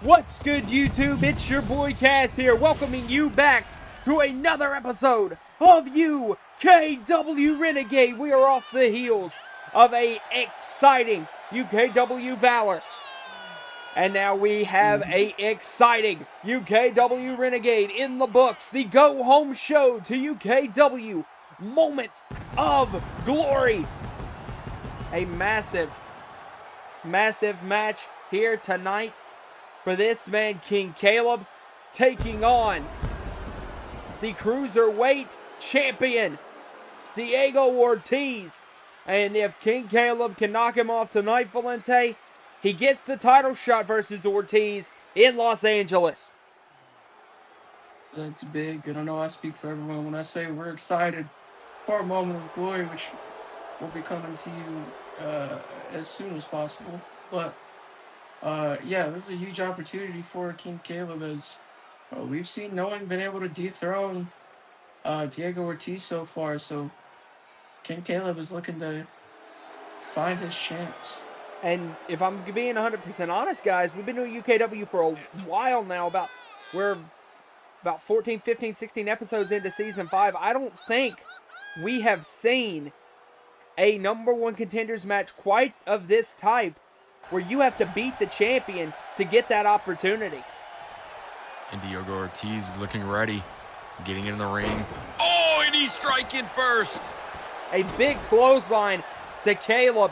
What's good, YouTube? It's your boy Cass here, welcoming you back to another episode of UKW Renegade. We are off the heels of a exciting UKW Valor. And now we have a exciting UKW Renegade in the books. The go-home show to UKW. Moment of glory. A massive match here tonight for this man, King Caleb, taking on the Cruiserweight Champion, Diego Ortiz. And if King Caleb can knock him off tonight, Valente, he gets the title shot versus Ortiz in Los Angeles. That's big. I don't know I speak for everyone when I say we're excited for a moment of glory, which will be coming to you as soon as possible. But yeah, this is a huge opportunity for King Caleb, as we've seen no one been able to dethrone Diego Ortiz so far. So King Caleb is looking to find his chance. And if I'm being 100% honest, guys, we've been doing UKW for a while now. We're about 14, 15, 16 episodes into Season 5. I don't think we have seen a number one contenders match quite of this type, where you have to beat the champion to get that opportunity. And Diego Ortiz is looking ready, getting in the ring. Oh, and he's striking first. A big clothesline to Caleb.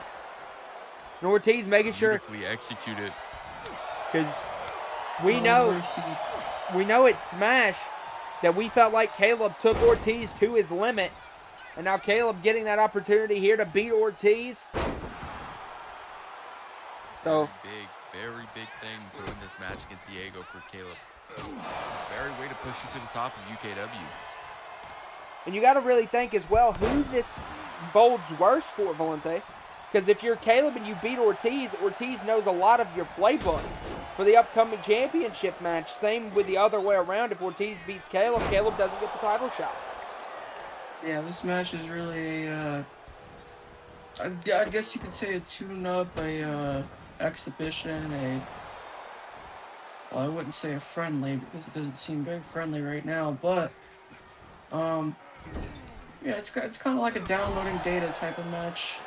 And Ortiz making sure. Beautifully executed. Because we know it's Smash that we felt like Caleb took Ortiz to his limit. And now Caleb getting that opportunity here to beat Ortiz. So very big thing to win this match against Diego for Caleb. Very way to push you to the top of UKW. And you got to really think as well who this bodes worse for, Valente. Because if you're Caleb and you beat Ortiz, Ortiz knows a lot of your playbook for the upcoming championship match. Same with the other way around. If Ortiz beats Caleb, Caleb doesn't get the title shot. Yeah, this match is really I guess you could say a tune-up, a exhibition, well, I wouldn't say a friendly, because it doesn't seem very friendly right now, but yeah, it's kind of like a downloading data type of match.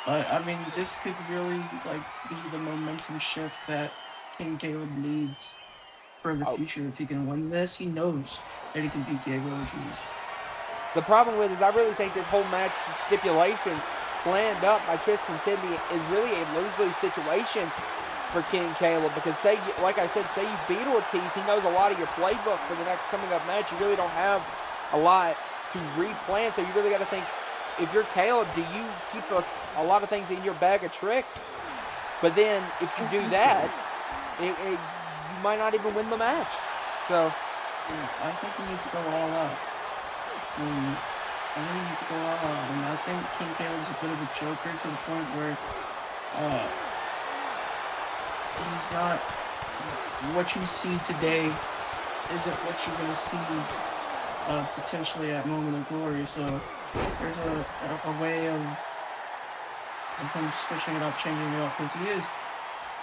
I mean, this could really be the momentum shift that King Caleb needs for the future. If he can win this, he knows that he can beat Diego Ortiz. The problem with it is I really think this whole match stipulation planned up by Tristan Sidney is really a lose-lose situation for King Caleb, because like I said, say you beat Ortiz, he knows a lot of your playbook for the next coming up match. You really don't have a lot to replan, so you really got to think, if you're Caleb, do you keep a lot of things in your bag of tricks? But then if you do that, you might not even win the match. So yeah, I think you need to go all out. I think you need to go all out. And I think King Caleb's a bit of a joker to the point where he's not, what you see today isn't what you're going to see potentially at Moment of Glory. So there's a way of him switching it up, changing it up, because he is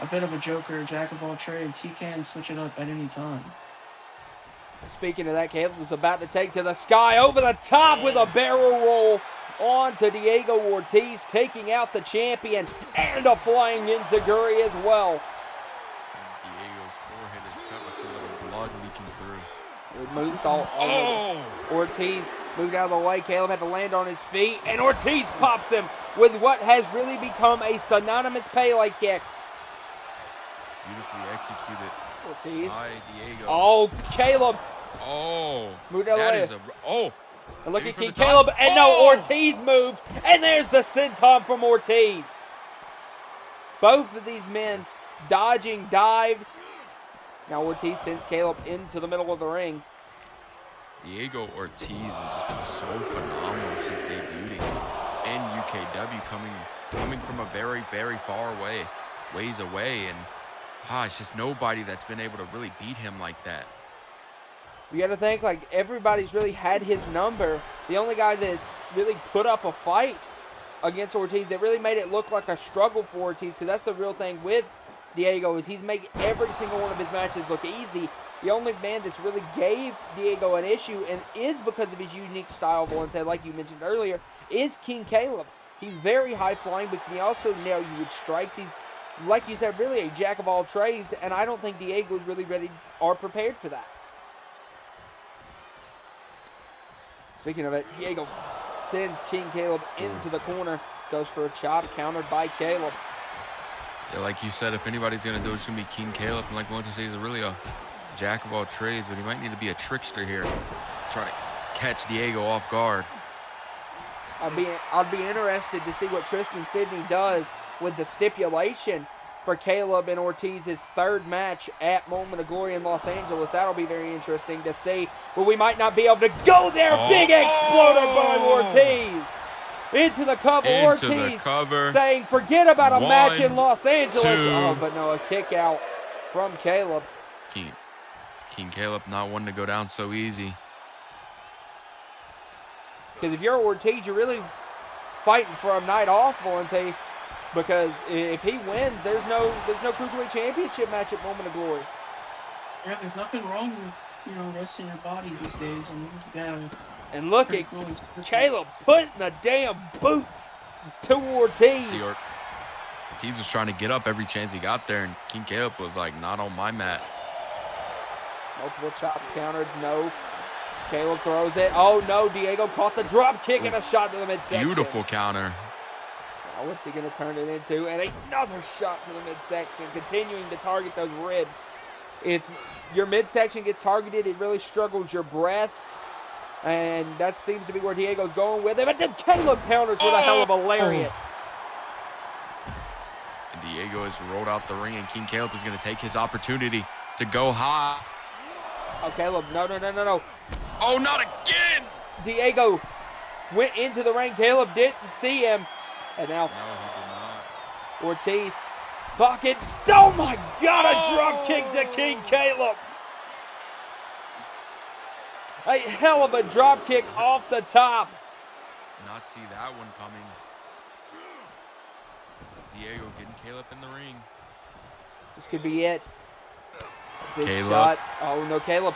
a bit of a joker, a jack of all trades. He can switch it up at any time. Speaking of that, Caleb was about to take to the sky over the top with a barrel roll on to Diego Ortiz, taking out the champion, and a flying enziguri as well. Diego's forehead is cut with a little blood leaking through. Moonsault over. Ortiz moved out of the way. Caleb had to land on his feet, and Ortiz pops him with what has really become a synonymous Pele kick. Beautifully executed. Ortiz. By Diego. Oh, Caleb. Oh. Moved out of the way. And look Maybe at for King the top. Caleb. And no, Ortiz moves. And there's the senton from Ortiz. Both of these men dodging dives. Now Ortiz sends Caleb into the middle of the ring. Diego Ortiz has just been so phenomenal since debuting in UKW, coming from a very, very far ways away, and it's just nobody that's been able to really beat him like that. You got to think, everybody's really had his number. The only guy that really put up a fight against Ortiz that really made it look like a struggle for Ortiz, because that's the real thing with Diego is he's making every single one of his matches look easy. The only man that's really gave Diego an issue, and is because of his unique style, Valente, like you mentioned earlier, is King Caleb. He's very high flying, but can he also nail you with strikes? He's, like you said, really a jack of all trades, and I don't think Diego is really ready or prepared for that. Speaking of it, Diego sends King Caleb into the corner, goes for a chop, countered by Caleb. Yeah, like you said, if anybody's going to do it, it's going to be King Caleb. And like Valente says, he's really a jack of all trades, but he might need to be a trickster here. Try to catch Diego off guard. I'd be interested to see what Tristan Sidney does with the stipulation for Caleb and Ortiz's third match at Moment of Glory in Los Angeles. That'll be very interesting to see. But we might not be able to go there. Big exploder by Ortiz. Into the cover. Ortiz saying, forget about a match in Los Angeles. Oh, but no, a kick out from Caleb. King Caleb not wanting to go down so easy. Because if you're Ortiz, you're really fighting for a night off, Valente. Because if he wins, there's no Cruiserweight Championship match at Moment of Glory. Yeah, there's nothing wrong with, resting your body these days. And look at Caleb putting the damn boots to Ortiz. See, Ortiz was trying to get up every chance he got there, and King Caleb was like, not on my mat. Multiple chops countered, no. Caleb throws it. Oh no, Diego caught the drop kick and a shot to the midsection. Beautiful counter. Now what's he going to turn it into? And another shot to the midsection, continuing to target those ribs. If your midsection gets targeted, it really struggles your breath. And that seems to be where Diego's going with it. But then Caleb counters with a hell of a lariat. And Diego has rolled out the ring, and King Caleb is going to take his opportunity to go high. Oh, Caleb, no. Oh, not again! Diego went into the ring. Caleb didn't see him. And now No, he did not. Ortiz talking. Oh my God, a drop kick to King Caleb. A hell of a drop kick off the top. Not see that one coming. Diego getting Caleb in the ring. This could be it. Big Caleb. shot. Oh no, Caleb.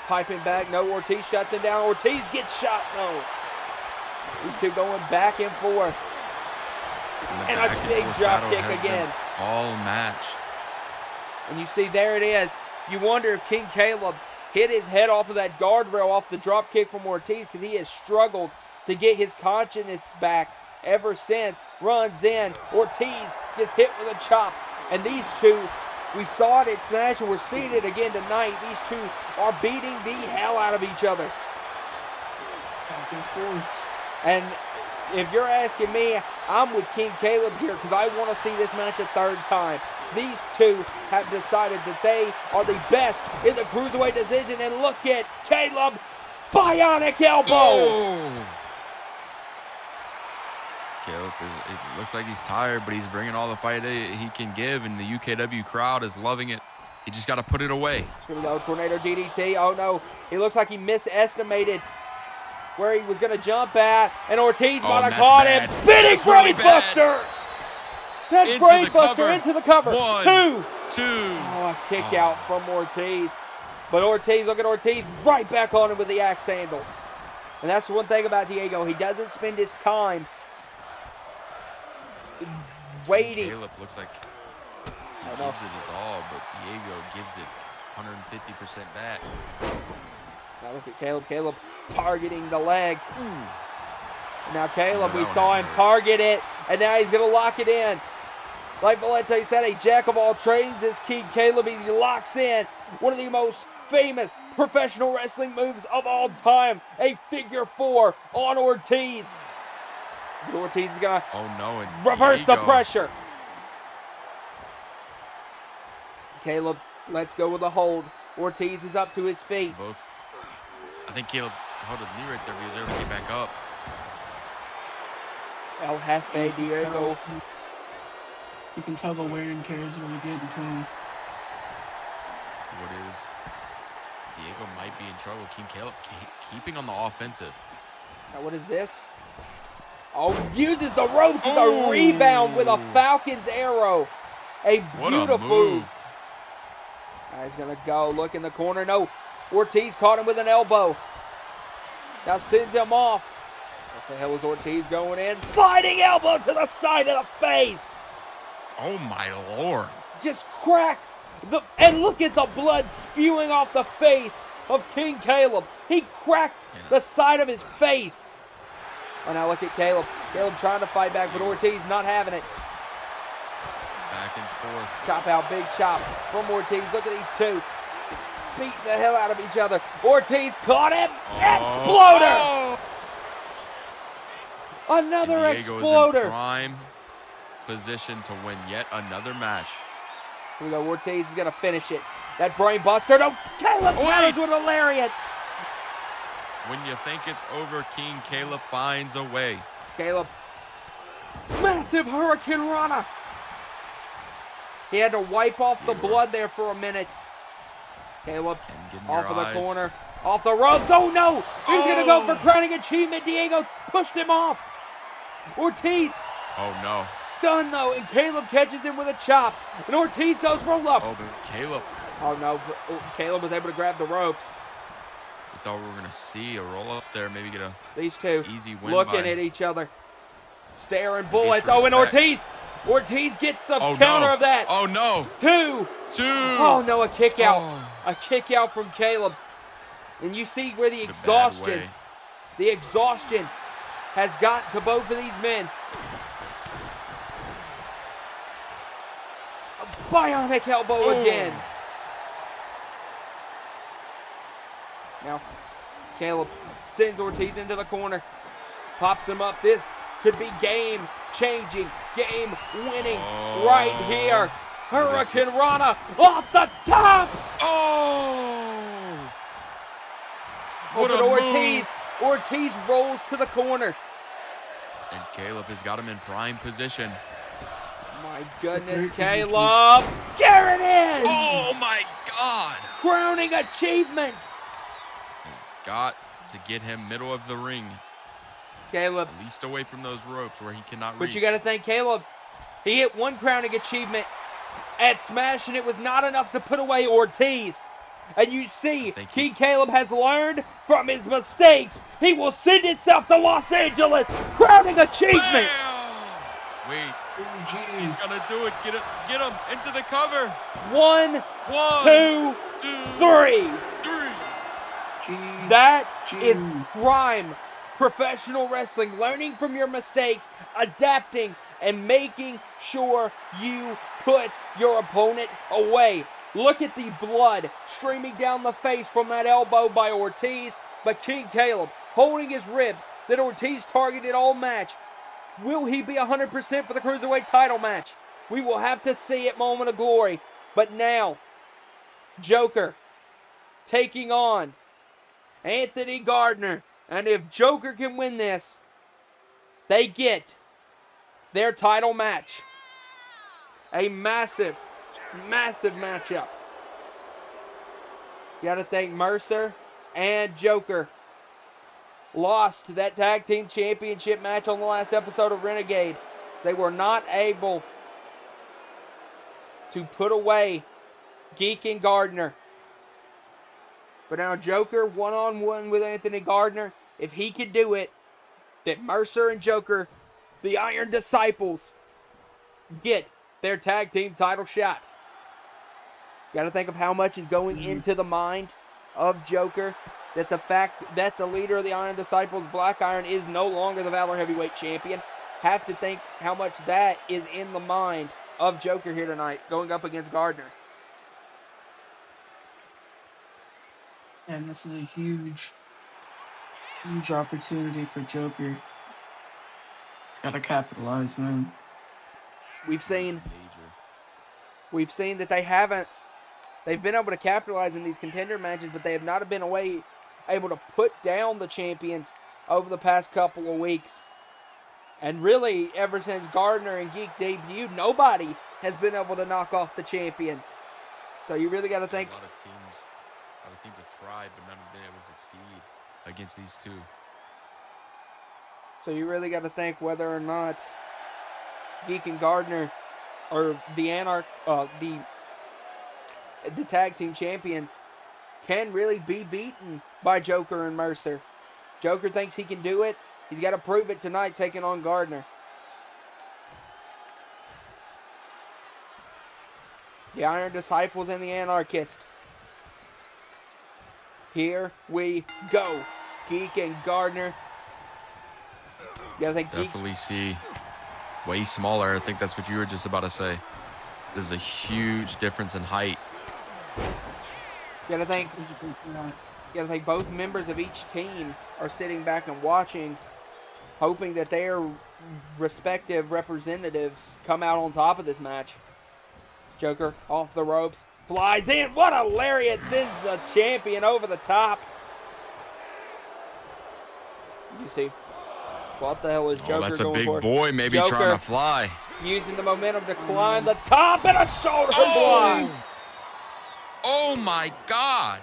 Piping back. No, Ortiz shuts him down. Ortiz gets shot. No. These two going back and forth. And a big drop kick again. All match. And you see, there it is. You wonder if King Caleb hit his head off of that guardrail off the drop kick from Ortiz, because he has struggled to get his consciousness back ever since. Runs in. Ortiz gets hit with a chop. And these two, we saw it at Smash, and we're seeing it again tonight. These two are beating the hell out of each other. And if you're asking me, I'm with King Caleb here, because I want to see this match a third time. These two have decided that they are the best in the Cruiserweight division. And look at Caleb, bionic elbow. Oh. Caleb, it looks like he's tired, but he's bringing all the fight he can give, and the UKW crowd is loving it. He just got to put it away. Here we go, tornado DDT. Oh no, he looks like he misestimated where he was going to jump at, and Ortiz might have caught him. Spinning brain buster. That brain buster into the cover. One, two. Oh, a kick out from Ortiz. But Ortiz, look at Ortiz, right back on him with the axe handle. And that's the one thing about Diego. He doesn't spend his time waiting. Caleb looks like he gives it his all, but Diego gives it 150% back. Now look at Caleb. Caleb targeting the leg. Now Caleb, we saw him target it, and now he's going to lock it in. Like Valente said, a jack of all trades is King Caleb. He locks in one of the most famous professional wrestling moves of all time, a figure four on Ortiz. But Ortiz is going to reverse the pressure. Caleb, let's go with a hold. Ortiz is up to his feet. I think Caleb held his knee right there, but he was able to get back up. El Jefe Diego. You can tell the wear and tear is really good between. What is? Diego might be in trouble. King Caleb keeping on the offensive. Now what is this? Oh, uses the ropes as a rebound with a Falcon's arrow. A What a beautiful move. Now he's going to go look in the corner. No, Ortiz caught him with an elbow. Now sends him off. What the hell is Ortiz going in? Sliding elbow to the side of the face. Oh my Lord. Just cracked. And look at the blood spewing off the face of King Caleb. He cracked the side of his face. Oh, now look at Caleb. Caleb trying to fight back, but Ortiz not having it. Back and forth. Chop out, big chop from Ortiz. Look at these two beating the hell out of each other. Ortiz caught him. Exploder. Oh. Another And Diego exploder. is in prime position to win yet another match. Here we go. Ortiz is going to finish it. That brain buster. No, Caleb counters with a lariat. When you think it's over, King Caleb finds a way. Caleb. Massive Hurricane Rana. He had to wipe off the blood there for a minute. Caleb off of the corner. Off the ropes. Oh no! He's going to go for crowning achievement. Diego pushed him off. Ortiz. Oh no. Stunned though, and Caleb catches him with a chop. And Ortiz goes roll up. Oh, but Caleb. Oh no, Caleb was able to grab the ropes. We thought we were going to see a roll up there, maybe get a These two easy win looking by at each other. Staring bullets. Respect. Oh, and Ortiz gets the counter of that. Oh no. Two. Oh No, a kick out. Oh. A kick out from Caleb. And you see where the In a bad exhaustion has got to both of these men. A bionic elbow again. Now, Caleb sends Ortiz into the corner. Pops him up. This could be game-changing, game-winning right here. Hurricane Rana off the top. Oh! What an Ortiz. Ortiz rolls to the corner. And Caleb has got him in prime position. My goodness, Caleb. There it is. Oh my God! Crowning achievement. He's got to get him middle of the ring, Caleb. at least away from those ropes where he cannot reach. But you got to thank Caleb. He hit one crowning achievement at Smash, and it was not enough to put away Ortiz. And you see, King Caleb has learned from his mistakes. He will send himself to Los Angeles, crowning achievement. Bam! Wait, he's gonna do it. Get him into the cover. One, two, three. Jeez. That is prime professional wrestling. Learning from your mistakes, adapting, and making sure you put your opponent away. Look at the blood streaming down the face from that elbow by Ortiz. But King Caleb holding his ribs that Ortiz targeted all match. Will he be 100% for the Cruiserweight title match? We will have to see at Moment of Glory. But now, Joker taking on Anthony Gardner. And if Joker can win this, they get their title match. A massive matchup. You got to thank Mercer and Joker. Lost that tag team championship match on the last episode of Renegade. They were not able to put away Geek and Gardner. But now Joker one-on-one with Anthony Gardner. If he could do it, that Mercer and Joker, the Iron Disciples, get their tag team title shot. Got to think of how much is going into the mind of Joker. That the fact that the leader of the Iron Disciples, Black Iron, is no longer the Valor Heavyweight Champion. Have to think how much that is in the mind of Joker here tonight, going up against Gardner. And this is a huge opportunity for Joker. He's got to capitalize, man. We've seen that they've been able to capitalize in these contender matches, but they have not been able to put down the champions over the past couple of weeks. And really, ever since Gardner and Geek debuted, nobody has been able to knock off the champions. So you really got to think. A lot of teams have tried, but none have been able to succeed against these two. So you really got to think whether or not Geek and Gardner or the the tag team champions can really be beaten by Joker and Mercer. Joker thinks he can do it. He's got to prove it tonight, taking on Gardner. The Iron Disciples and the Anarchist. Here we go. Geek and Gardner. You gotta think Geek's... Definitely see way smaller. I think that's what you were just about to say. There's a huge difference in height. You gotta think both members of each team are sitting back and watching, hoping that their respective representatives come out on top of this match. Joker off the ropes, flies in. What a lariat, sends the champion over the top. You see, what the hell is Joker going for? That's a big boy, maybe Joker trying to fly. Using the momentum to climb the top, and a shoulder block. Oh my God.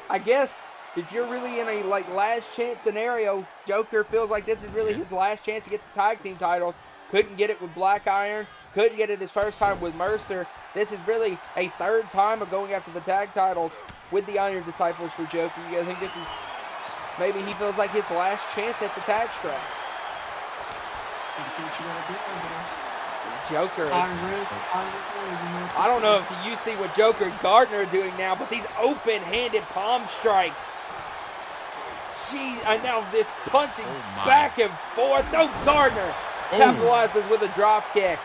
I guess if you're really in a last chance scenario, Joker feels like this is really his last chance to get the tag team titles. Couldn't get it with Black Iron. Couldn't get it his first time with Mercer. This is really a third time of going after the tag titles with the Iron Disciples for Joker. You gotta think this is, maybe he feels like his last chance at the tag straps. Joker. I don't know if you see what Joker and Gardner are doing now, but these open-handed palm strikes. Jeez, and now this punching back and forth. Oh, Gardner capitalizes with a drop kick.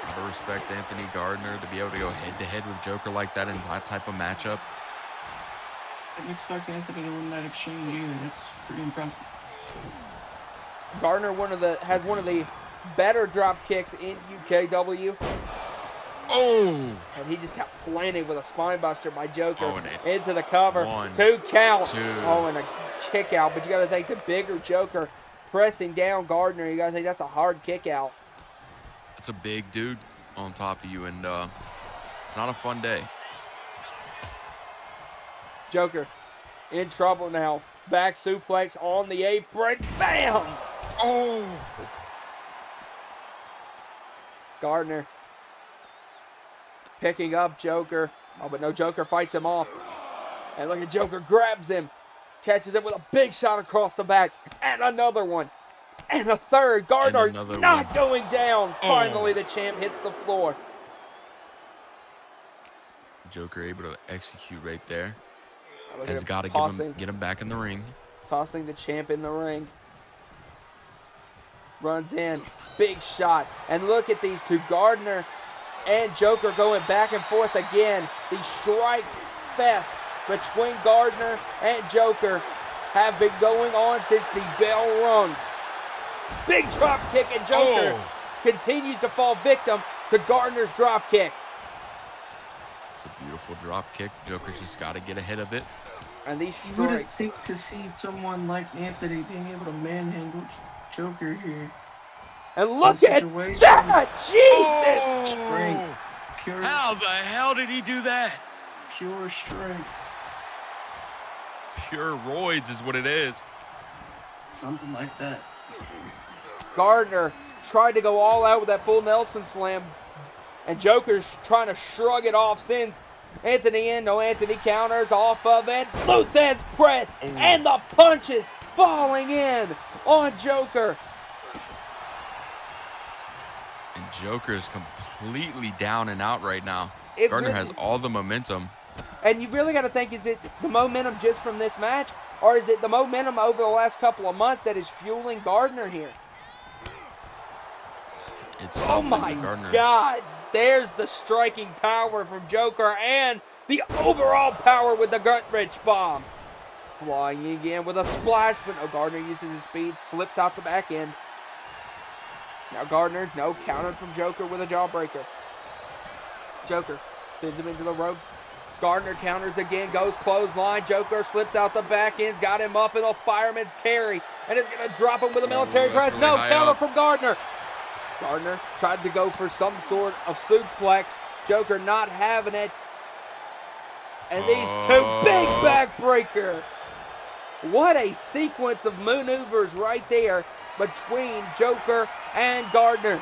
I respect Anthony Gardner to be able to go head-to-head with Joker like that in that type of matchup. I didn't expect Anthony to win that exchange either. That's pretty impressive. Gardner has one of the better drop kicks in UKW. Oh! And he just got planted with a spine buster by Joker into the cover. 1, 2 count. 2. Oh, and a kick out. But you got to think the bigger Joker pressing down Gardner. You got to think that's a hard kick out. It's a big dude on top of you, and it's not a fun day. Joker in trouble now. Back suplex on the apron. Bam! Oh! Gardner picking up Joker. Oh, but no, Joker fights him off. And look at Joker, grabs him. Catches him with a big shot across the back. And another one. And a third. Gardner not going down. Finally, the champ hits the floor. Joker able to execute right there. Has got to get him back in the ring. Tossing the champ in the ring. Runs in. Big shot. And look at these two. Gardner and Joker going back and forth again. The strike fest between Gardner and Joker have been going on since the bell rung. Big drop kick, and Joker continues to fall victim to Gardner's drop kick. It's a beautiful drop kick. Joker's just got to get ahead of it. And these You wouldn't strikes. think to see someone like Anthony being able to manhandle Joker here. And look at that! Jesus! Strength. Pure, How the hell did he do that? pure strength. Pure roids is what it is. Something like that. Gardner tried to go all out with that full Nelson slam. And Joker's trying to shrug it off, sends Anthony in. No, Anthony counters off of it. Luthez press. And the punches falling in on Joker. And Joker is completely down and out right now. Gardner has all the momentum. And you really got to think, is it the momentum just from this match? Or is it the momentum over the last couple of months that is fueling Gardner here? It's oh my God. There's the striking power from Joker and the overall power with the gut-wrench bomb. Flying again with a splash, but no, Gardner uses his speed, slips out the back end. Now Gardner, no, countered from Joker with a jawbreaker. Joker sends him into the ropes. Gardner counters again, goes clothesline. Joker slips out the back ends, got him up in a fireman's carry, and is going to drop him with a military press. Really no, counter from Gardner. Gardner tried to go for some sort of suplex. Joker not having it. And these two, big backbreaker. What a sequence of maneuvers right there between Joker and Gardner.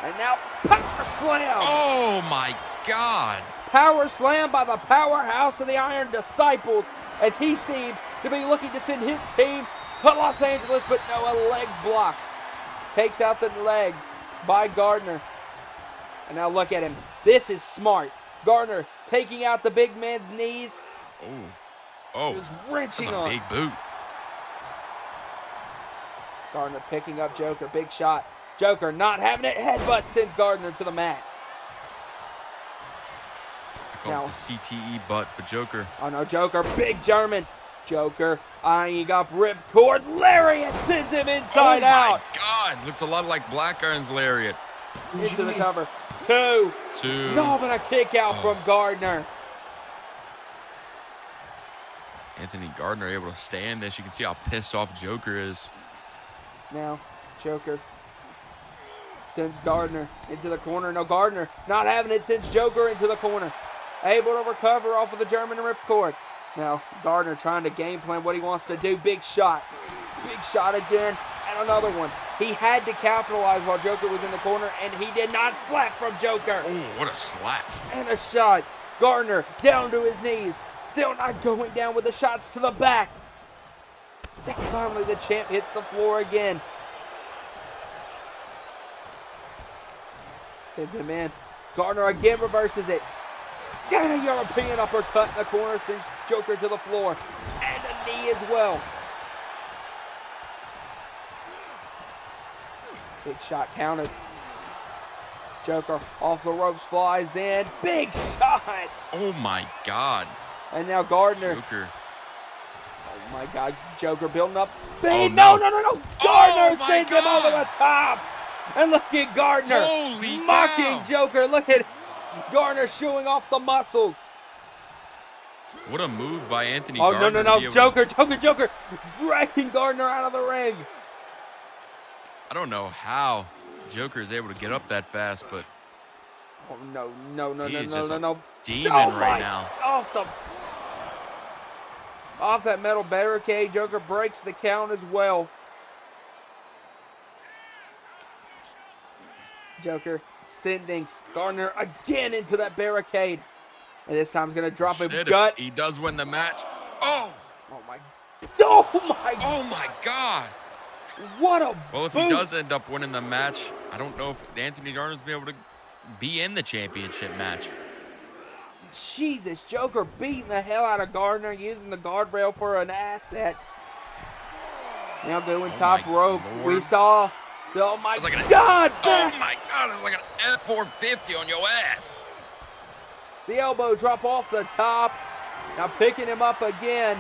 And now power slam. Oh my God. Power slam by the powerhouse of the Iron Disciples as he seems to be looking to send his team to Los Angeles, but no, a leg block. Takes out the legs by Gardner. And now look at him. This is smart. Gardner taking out the big man's knees. Oh. Just wrenching That's a on. big boot. Gardner picking up Joker. Big shot. Joker not having it. Headbutt sends Gardner to the mat. I call it the CTE butt, but Joker. Oh no, Joker. Big German. Joker eyeing up ripcord. Lariat sends him inside out. Oh my God. Looks a lot like Black Iron's lariat. Into the cover. Two. No, but a kick out from Gardner. Anthony Gardner able to stand this. You can see how pissed off Joker is. Now, Joker sends Gardner into the corner. No, Gardner not having it, sends Joker into the corner. Able to recover off of the German ripcord. Now, Gardner trying to game plan what he wants to do. Big shot. Big shot again. And another one. He had to capitalize while Joker was in the corner, and he did not slap from Joker. Oh, what a slap. And a shot. Gardner down to his knees. Still not going down with the shots to the back. Then finally the champ hits the floor again. Sends him in. Gardner again reverses it. Down a European uppercut in the corner sends Joker to the floor. And a knee as well. Big shot counted. Joker off the ropes, flies in. Big shot. Oh my God. And now Gardner. Joker. Oh my God. Joker building up. Oh, no. no. Gardner Oh, my sends him God. over the top. And look at Gardner. Holy mocking cow. Joker. Look at Gardner showing off the muscles. What a move by Anthony Oh, Gardner. no. Joker. Dragging Gardner out of the ring. I don't know how Joker is able to get up that fast, but Oh, no. he is just a No. demon Oh, right my- now. Off that metal barricade. Joker breaks the count as well. Joker sending Gardner again into that barricade. And this time he's going to drop a Shit, gut. if he does win the match. Oh Oh my God. What a Well, if boot. he does end up winning the match, I don't know if Anthony Gardner's be able to be in the championship match. Jesus, Joker beating the hell out of Gardner, using the guardrail for an asset. Now going top my rope. Lord. We saw, oh my It's like an- God, Oh my God, it's like an F450 on your ass. the elbow drop off the top. Now picking him up again.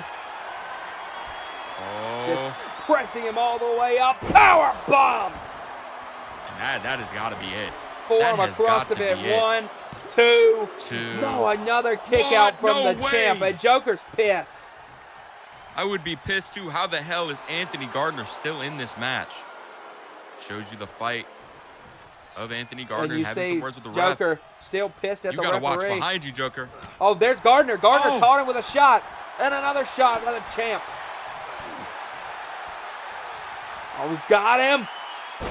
Just Oh, pressing him all the way up. Power bomb. and that has got to be it. Form That has across got the to bit. be it. 1, 2. Two. No, another kick What? out from No the way. champ. And Joker's pissed. I would be pissed too. How the hell is Anthony Gardner still in this match? Shows you the fight of Anthony Gardner And you having see some words with the Joker still pissed at ref. the You gotta watch referee. behind you, Joker. Oh, there's Gardner. Gardner Oh. caught him with a shot. And another shot by the champ. Oh, he's got him.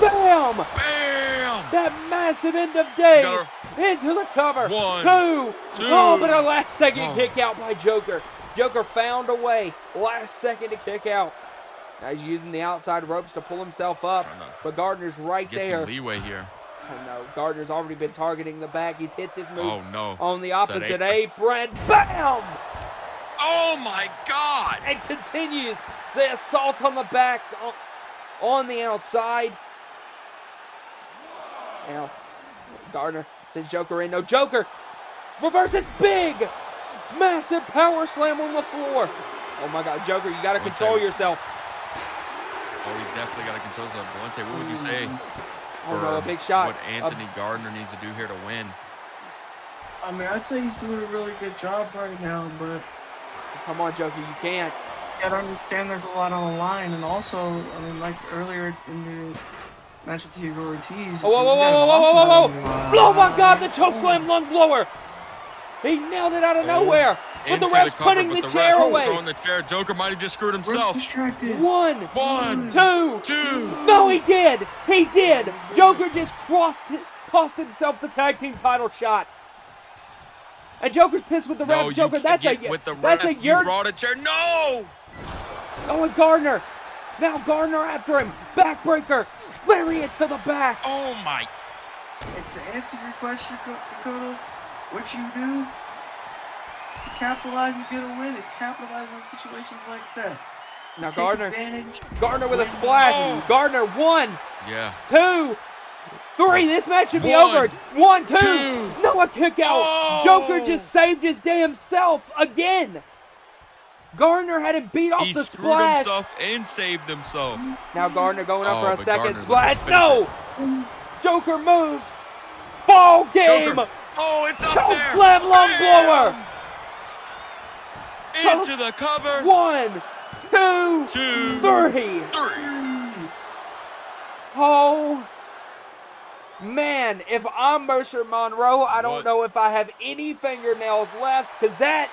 Bam! Bam! That massive end of days. Got Into the cover. 1, 2. 2. Oh, but a last second Oh. kick out by Joker. Joker found a way. Last second to kick out. Now he's using the outside ropes to pull himself up. Trying to But Gardner's right Get there. some leeway here. Oh no, Gardner's already been targeting the back. He's hit this move Oh no. on the Set opposite apron. apron. Bam! Oh my God! And continues the assault on the back on the outside. Now, Gardner sends Joker in. No, Joker! Reverse it big! Massive power slam on the floor. Oh my God, Joker, you gotta control yourself. Oh, he's definitely got to control himself. Valente, what would you say Oh for no, a big shot. what Anthony Gardner needs to do here to win? I mean, I'd say he's doing a really good job right now, but Come on, Joker, you can't. you gotta understand there's a lot on the line, and also, I mean, like earlier in the match with Diego Ortiz. Oh, whoa, oh my God, the chokeslam lung blower. He nailed it out of nowhere. But the Into ref's cover, putting but the ref chair away. throwing the chair. Joker might have just screwed Ref's himself. distracted. 1, 1, 2. 2. No, he did. He did. Joker just crossed cost himself the tag team title shot. And Joker's pissed with the No, ref. Joker, that's a you brought a chair. No! Oh, and Gardner. Now Gardner after him. Backbreaker. Lariat to the back. Oh my. And to answer your question, Dakota, what you do to capitalize and get a win is capitalize on situations like that. Now Take Gardner. advantage. Gardner with a splash. Oh. Gardner, 1, Yeah. 2, 3. This match should be One, over. 1, 2. two. Noah kick out. Oh. Joker just saved his damn self again. Gardner had him beat off He the screwed splash. himself and saved himself. Now Gardner going up Oh, for a but second Gardner's splash. looking to No. Joker moved. Ball game. Joker. Oh, it's up Choke there. slam lung blower. Into the cover. 1, 2, 2, 3. 3. Oh, man, if I'm Mercer Monroe, I don't What? know if I have any fingernails left, because that,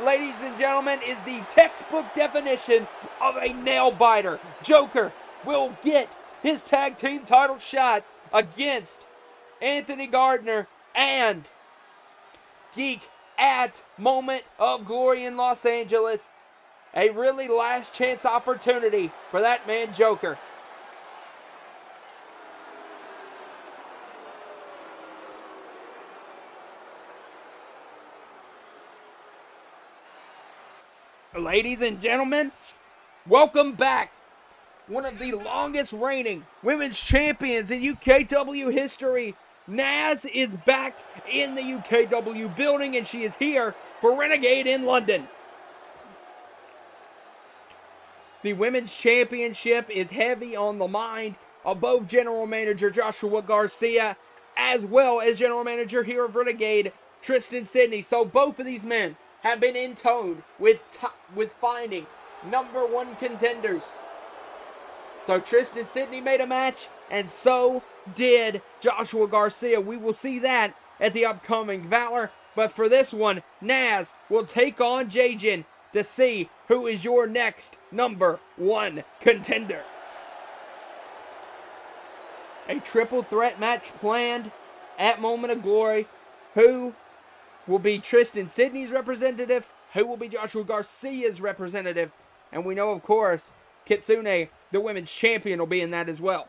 ladies and gentlemen, is the textbook definition of a nail biter. Joker will get his tag team title shot against Anthony Gardner and Geek at Moment of Glory in Los Angeles. A really last chance opportunity for that man Joker. Ladies and gentlemen, welcome back. One of the longest reigning women's champions in UKW history. Naz is back in the UKW building, and she is here for Renegade in London. The women's championship is heavy on the mind of both General Manager Joshua Garcia as well as General Manager here of Renegade, Tristan Sidney. So both of these men have been in tone with finding #1 contenders. So Tristan Sidney made a match, and so did Joshua Garcia. We will see that at the upcoming Valor. But for this one, Naz will take on Jajin to see who is your next #1 contender. A triple threat match planned at Moment of Glory. Who will be Tristan Sidney's representative? Who will be Joshua Garcia's representative? And we know, of course, Kitsune, the women's champion, will be in that as well.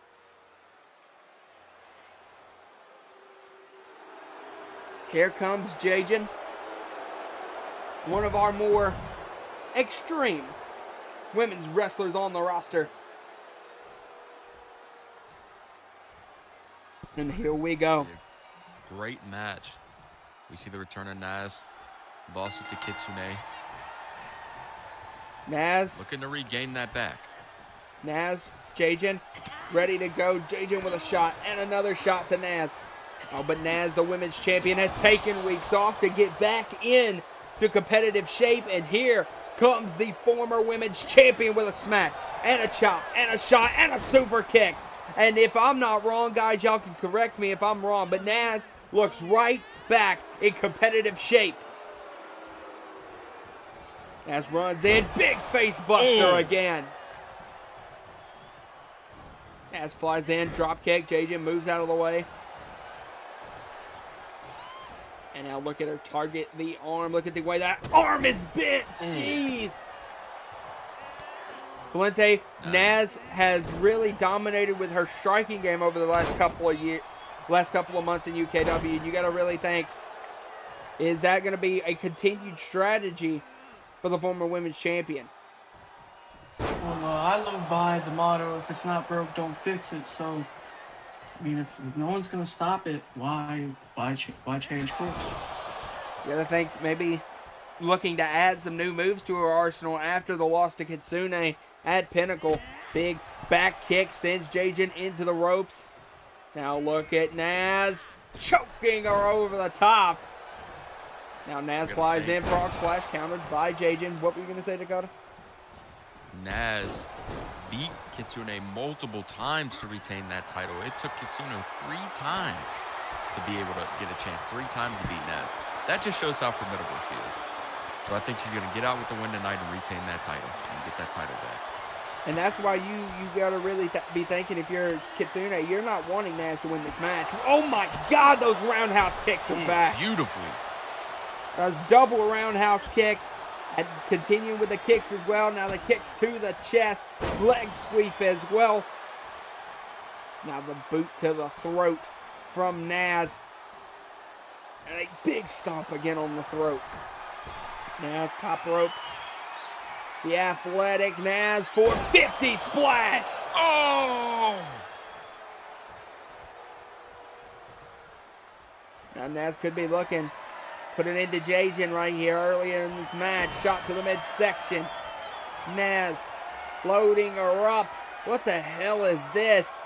Here comes Jajin, one of our more extreme women's wrestlers on the roster. And here we go. Great match. We see the return of Naz. Lost it to Kitsune. Naz, Looking to regain that back. Naz, Jajin, ready to go. Jajin with a shot and another shot to Naz. Oh, but Naz, the women's champion, has taken weeks off to get back in to competitive shape. And here comes the former women's champion with a smack and a chop and a shot and a super kick. And if I'm not wrong, guys, y'all can correct me if I'm wrong, but Naz looks right back in competitive shape. Naz runs in, big face buster again. Naz flies in, drop kick. Jajin moves out of the way. And now look at her target the arm. Look at the way that arm is bent. Jeez. Valente, Naz has really dominated with her striking game over the last couple of months in UKW. And you got to really think, is that going to be a continued strategy for the former women's champion? Well, I live by the motto, if it's not broke, don't fix it. So, I mean, if no one's going to stop it, why change course? You got to think maybe looking to add some new moves to her arsenal after the loss to Kitsune at Pinnacle. Big back kick sends Jajin into the ropes. Now look at Naz choking her over the top. Now Naz flies in, frog splash countered by Jajin. What were you going to say, Dakota? Naz beat Kitsune multiple times to retain that title. It took Kitsune 3 times to be able to get a chance. 3 times to beat Naz. That just shows how formidable she is. So I think she's going to get out with the win tonight and retain that title and get that title back. And that's why you got to really be thinking, if you're Kitsune, you're not wanting Naz to win this match. Oh my God, those roundhouse kicks are back. Beautifully. Those double roundhouse kicks. And continuing with the kicks as well. Now the kicks to the chest. Leg sweep as well. Now the boot to the throat from Naz. And a big stomp again on the throat. Naz top rope. The athletic Naz 450 splash. Oh! Now Naz could be looking. Put it into Jajin right here earlier in this match. Shot to the midsection. Naz loading her up. What the hell is this?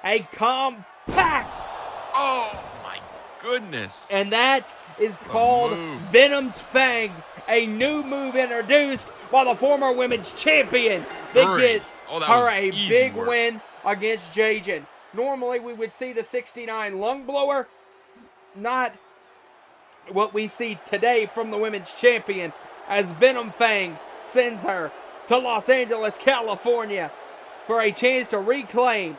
A compact. Oh my goodness. And that is called Venom's Fang. A new move introduced by the former women's champion that gets her a big win against Jajin. Normally we would see the 69 lung blower. Not what we see today from the women's champion, as Venom Fang sends her to Los Angeles, California for a chance to reclaim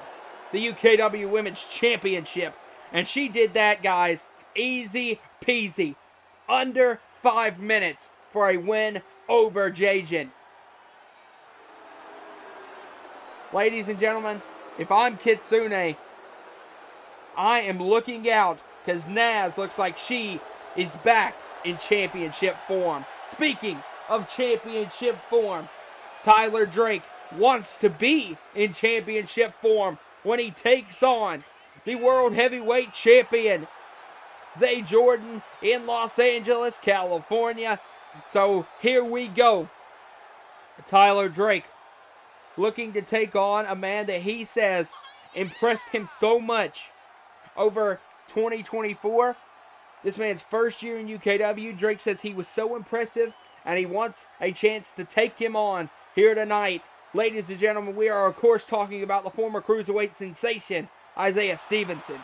the UKW Women's Championship. And she did that, guys, easy peasy. Under 5 minutes for a win over Jajin. Ladies and gentlemen, if I'm Kitsune, I am looking out because Naz looks like she is back in championship form. Speaking of championship form, Tyler Drake wants to be in championship form when he takes on the World Heavyweight Champion, Zay Jordan, in Los Angeles, California. So here we go. Tyler Drake looking to take on a man that he says impressed him so much over 2024. This man's first year in UKW. Drake says he was so impressive and he wants a chance to take him on here tonight. Ladies and gentlemen, we are of course talking about the former cruiserweight sensation, Isaiah Stevenson.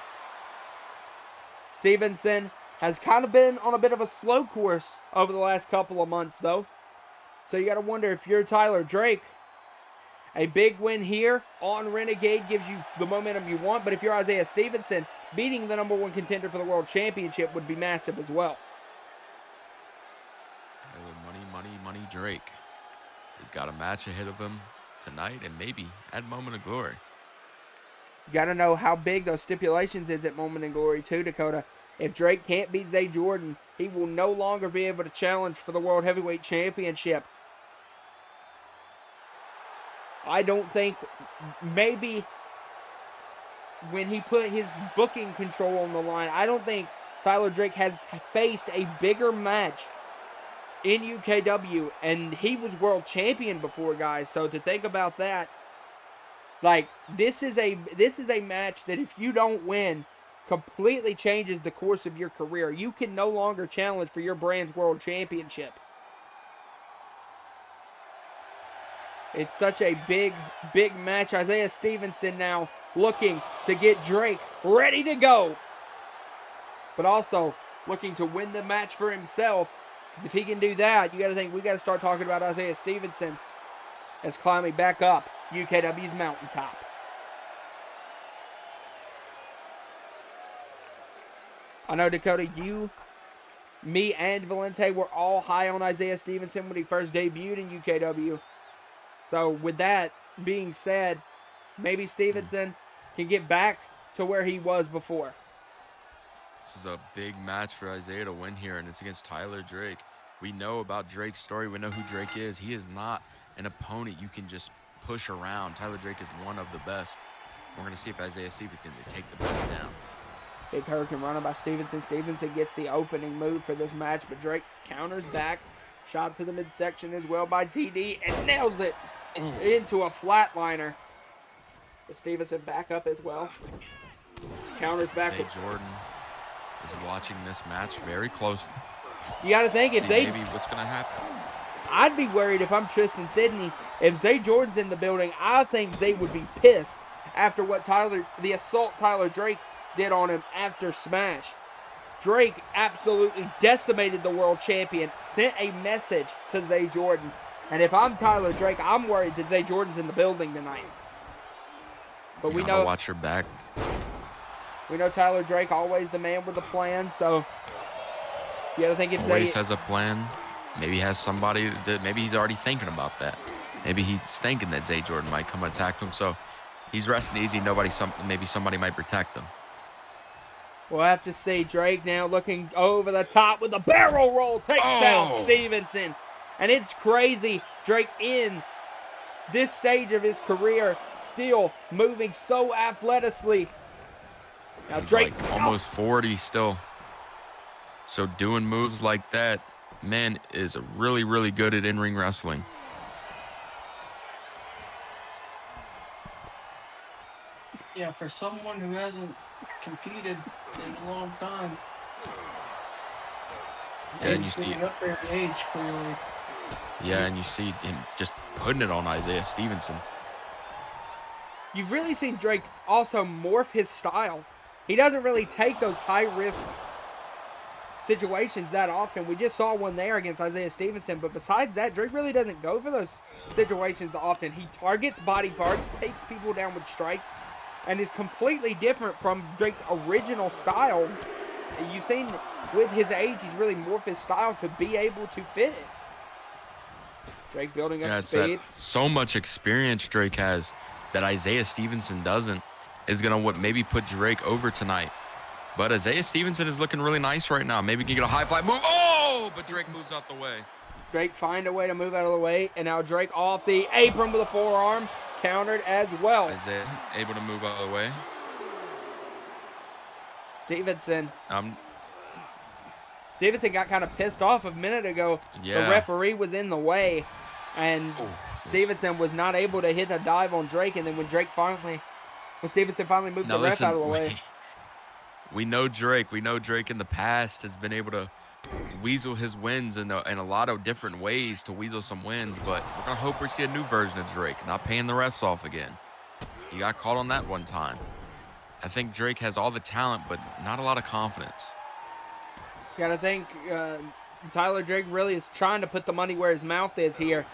Stevenson has kind of been on a bit of a slow course over the last couple of months though. So you got to wonder, if you're Tyler Drake, a big win here on Renegade gives you the momentum you want. But if you're Isaiah Stevenson, beating the #1 contender for the World Championship would be massive as well. Money Drake. He's got a match ahead of him tonight and maybe at Moment of Glory. You got to know how big those stipulations is at Moment of Glory too, Dakota. If Drake can't beat Zay Jordan, he will no longer be able to challenge for the World Heavyweight Championship. I don't think, maybe when he put his booking control on the line, I don't think Tyler Drake has faced a bigger match in UKW, and he was world champion before, guys. So to think about that, like, this is a match that if you don't win, completely changes the course of your career. You can no longer challenge for your brand's world championship. It's such a big match. Isaiah Stevenson now looking to get Drake ready to go, but also looking to win the match for himself. Because if he can do that, you got to think we got to start talking about Isaiah Stevenson as climbing back up UKW's mountaintop. I know, Dakota, you, me, and Valente were all high on Isaiah Stevenson when he first debuted in UKW. So with that being said, maybe Stevenson can get back to where he was before. This is a big match for Isaiah to win here, and it's against Tyler Drake. We know about Drake's story. We know who Drake is. He is not an opponent you can just push around. Tyler Drake is one of the best. We're going to see if Isaiah Stevenson can take the best down. Big hurricane runner by Stevenson. Stevenson gets the opening move for this match, but Drake counters back. Shot to the midsection as well by TD and nails it into a flatliner. But Stevenson back up as well. Counters back. Zay Jordan is watching this match very closely. You got to think, if Zay, maybe what's going to happen. I'd be worried if I'm Tristan Sidney. If Zay Jordan's in the building, I think Zay would be pissed after what the assault Tyler Drake did on him after Smash. Drake absolutely decimated the world champion, sent a message to Zay Jordan And if I'm Tyler Drake, I'm worried that Zay Jordan's in the building tonight. But You we gotta know watch your back. we know Tyler Drake always the man with a plan. So you got to think if Always Zay has a plan. Maybe he has somebody that maybe he's already thinking about that. Maybe he's thinking that Zay Jordan might come attack him. So he's resting easy. Maybe somebody might protect him. We'll have to see. Drake now looking over the top with a barrel roll. Takes out Stevenson. And it's crazy. Drake in this stage of his career still moving so athletically. Now He's Drake like almost 40 still. So doing moves like that, man, is really, really good at in-ring wrestling. Yeah, for someone who hasn't competed in a long time. Yeah, and you he's see, getting up there in age, clearly. yeah, and you see him just putting it on Isaiah Stevenson. You've really seen Drake also morph his style. He doesn't really take those high-risk situations that often. We just saw one there against Isaiah Stevenson, but besides that, Drake really doesn't go for those situations often. He targets body parts, takes people down with strikes, and is completely different from Drake's original style. You've seen with his age, he's really morphed his style to be able to fit it. Drake building up speed. So much experience Drake has that Isaiah Stevenson doesn't is going to maybe put Drake over tonight. But Isaiah Stevenson is looking really nice right now. Maybe he can get a high fly move. Oh, but Drake moves out the way. Drake find a way to move out of the way, and now Drake off the apron with a forearm, countered as well. Isaiah able to move out of the way. Stevenson got kind of pissed off a minute ago. Yeah. The referee was in the way, and Stevenson was not able to hit a dive on Drake. And then when Stevenson finally moved the ref out of the way. We know Drake. We know Drake in the past has been able to weasel his wins in a lot of different ways to weasel some wins. But we're going to hope we see a new version of Drake, not paying the refs off again. He got caught on that one time. I think Drake has all the talent, but not a lot of confidence. You got to think Tyler Drake really is trying to put the money where his mouth is here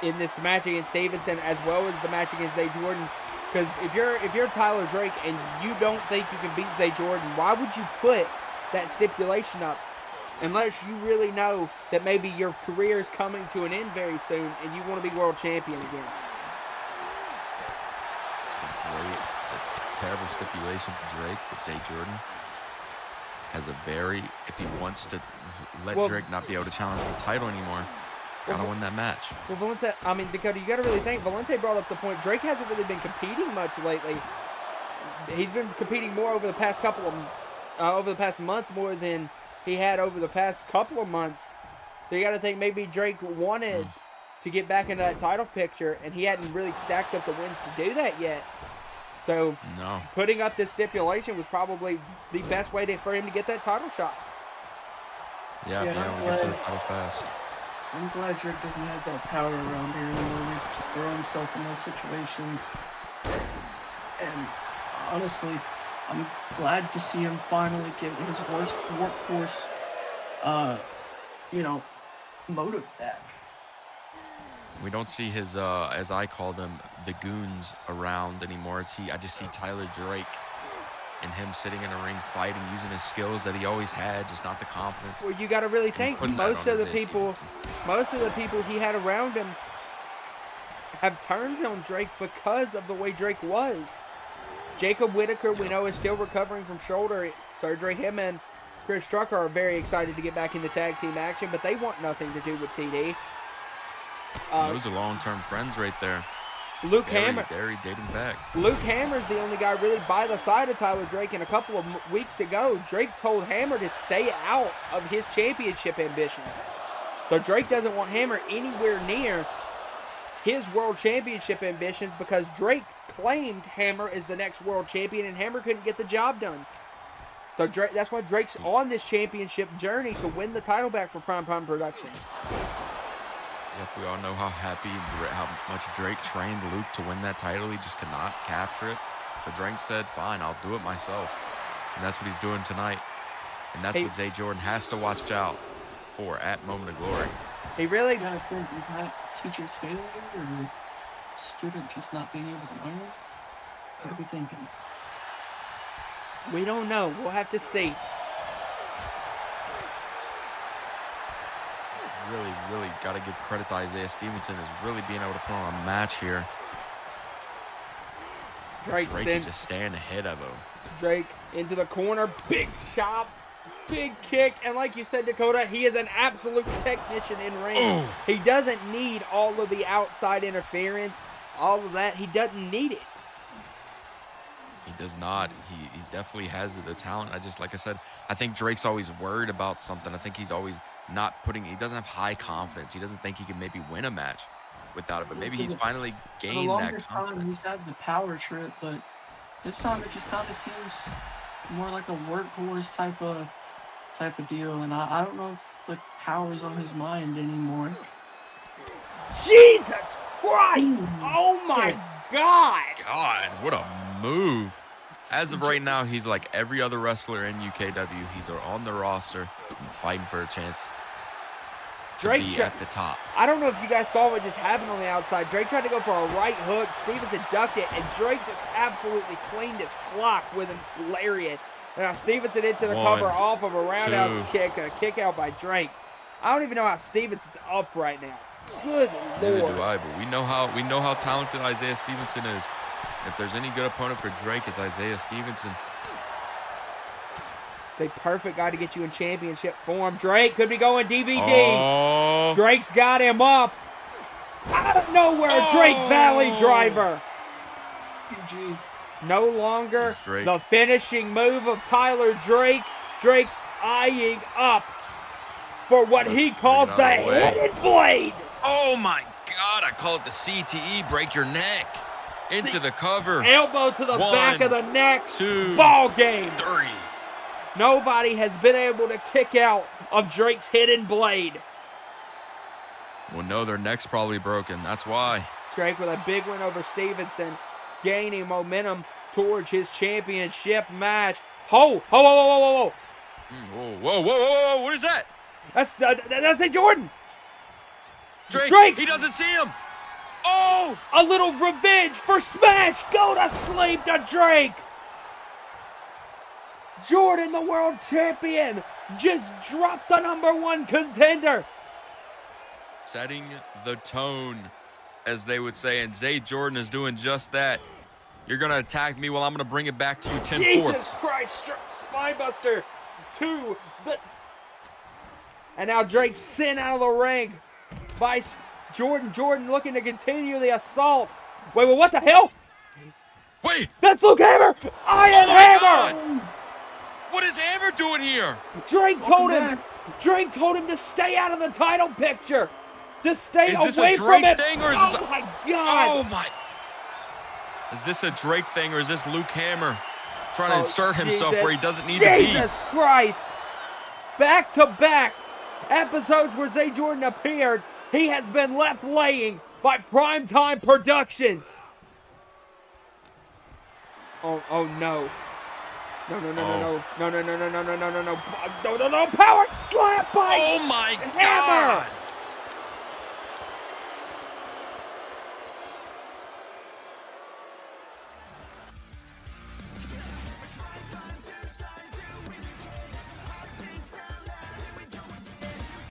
in this match against Stevenson, as well as the match against Zay Jordan. Because if you're Tyler Drake and you don't think you can beat Zay Jordan, why would you put that stipulation up? Unless you really know that maybe your career is coming to an end very soon and you want to be world champion again. It's a terrible stipulation for Drake, but Zay Jordan has if he wants to let Drake not be able to challenge the title anymore, he's got to win that match. Well, Valente, Dakota, you got to really think, Valente brought up the point, Drake hasn't really been competing much lately. He's been competing more over the past month more than he had over the past couple of months. So you got to think maybe Drake wanted to get back into that title picture, and he hadn't really stacked up the wins to do that yet. So putting up this stipulation was probably the best way for him to get that title shot. Yeah, we'll get to the title fast. I'm glad Drake doesn't have that power around here anymore. Just throw himself in those situations. And honestly, I'm glad to see him finally get his workhorse, motive back. We don't see his, as I call them, the goons around anymore. I just see Tyler Drake and him sitting in a ring fighting, using his skills that he always had, just not the confidence. Well, you got to really think most of the people he had around him have turned on Drake because of the way Drake was. Jacob Whitaker, we know, is still recovering from shoulder surgery. Him and Chris Trucker are very excited to get back into tag team action, but they want nothing to do with TD. Those are long-term friends right there. Hammer. They're dating back. Luke Hammer's the only guy really by the side of Tyler Drake, and a couple of weeks ago, Drake told Hammer to stay out of his championship ambitions. So Drake doesn't want Hammer anywhere near his world championship ambitions because Drake claimed Hammer is the next world champion, and Hammer couldn't get the job done. So that's why Drake's on this championship journey to win the title back for Prime Productions. Yep, we all know how much Drake trained Luke to win that title. He just could not capture it. So Drake said, fine, I'll do it myself. And that's what he's doing tonight. And that's what Zay Jordan has to watch out for at Moment of Glory. He really. You gotta think, is that teacher's failure or student just not being able to learn? What are we thinking? We don't know. We'll have to see. Really got to give credit to Isaiah Stevenson as really being able to put on a match here. Drake is just staying ahead of him. Drake into the corner. Big chop. Big kick. And like you said, Dakota, he is an absolute technician in ring. Oh. He doesn't need all of the outside interference. All of that. He doesn't need it. He does not. He definitely has the talent. Like I said, I think Drake's always worried about something. I think he's always not putting, he doesn't have high confidence. He doesn't think he can maybe win a match without it, but maybe he's finally gained that confidence. He's had the power trip, but this time it just kind of seems more like a workhorse type of deal, and I don't know if the power's on his mind anymore. Jesus Christ! Oh my God! God, what a move. As of right now, he's like every other wrestler in UKW. He's on the roster. He's fighting for a chance to be at the top. I don't know if you guys saw what just happened on the outside. Drake tried to go for a right hook. Stevenson ducked it, and Drake just absolutely cleaned his clock with a lariat. Now Stevenson into the cover off of a roundhouse kick, a kick out by Drake. I don't even know how Stevenson's up right now. Good Lord. Neither do I, but we know how talented Isaiah Stevenson is. If there's any good opponent for Drake, it's Isaiah Stevenson. It's a perfect guy to get you in championship form. Drake could be going DVD. Oh. Drake's got him up. Out of nowhere, Drake Valley driver. PG. No longer the finishing move of Tyler Drake. Drake eyeing up for what he calls the hidden blade. Oh my God, I call it the CTE, break your neck. Into the cover. Elbow to the back of the neck. 2, ball game. 3. Nobody has been able to kick out of Drake's hidden blade. Well, no, their neck's probably broken. That's why. Drake with a big win over Stevenson, gaining momentum towards his championship match. Whoa. Whoa. What is that? That's a Jordan. Drake, he doesn't see him. Oh! A little revenge for Smash. Go to sleep to Drake. Jordan, the world champion, just dropped the #1 contender. Setting the tone, as they would say, and Zay Jordan is doing just that. You're going to attack me, well, I'm going to bring it back to you 10-4. Jesus Christ, spinebuster to the... And now Drake sent out of the ring by Jordan. Jordan looking to continue the assault. Wait, what the hell? Wait! That's Luke Hammer! Iron Hammer! God. What is Hammer doing here? Drake told him to stay out of the title picture. To stay away from it. Thing, or is oh my God! Oh my! Is this a Drake thing, or is this Luke Hammer trying to insert himself where he doesn't need to be? Jesus Christ! Back-to-back episodes where Zay Jordan appeared, he has been left laying by Primetime Productions. Oh no. No. Power slap by Oh my Hammer. God!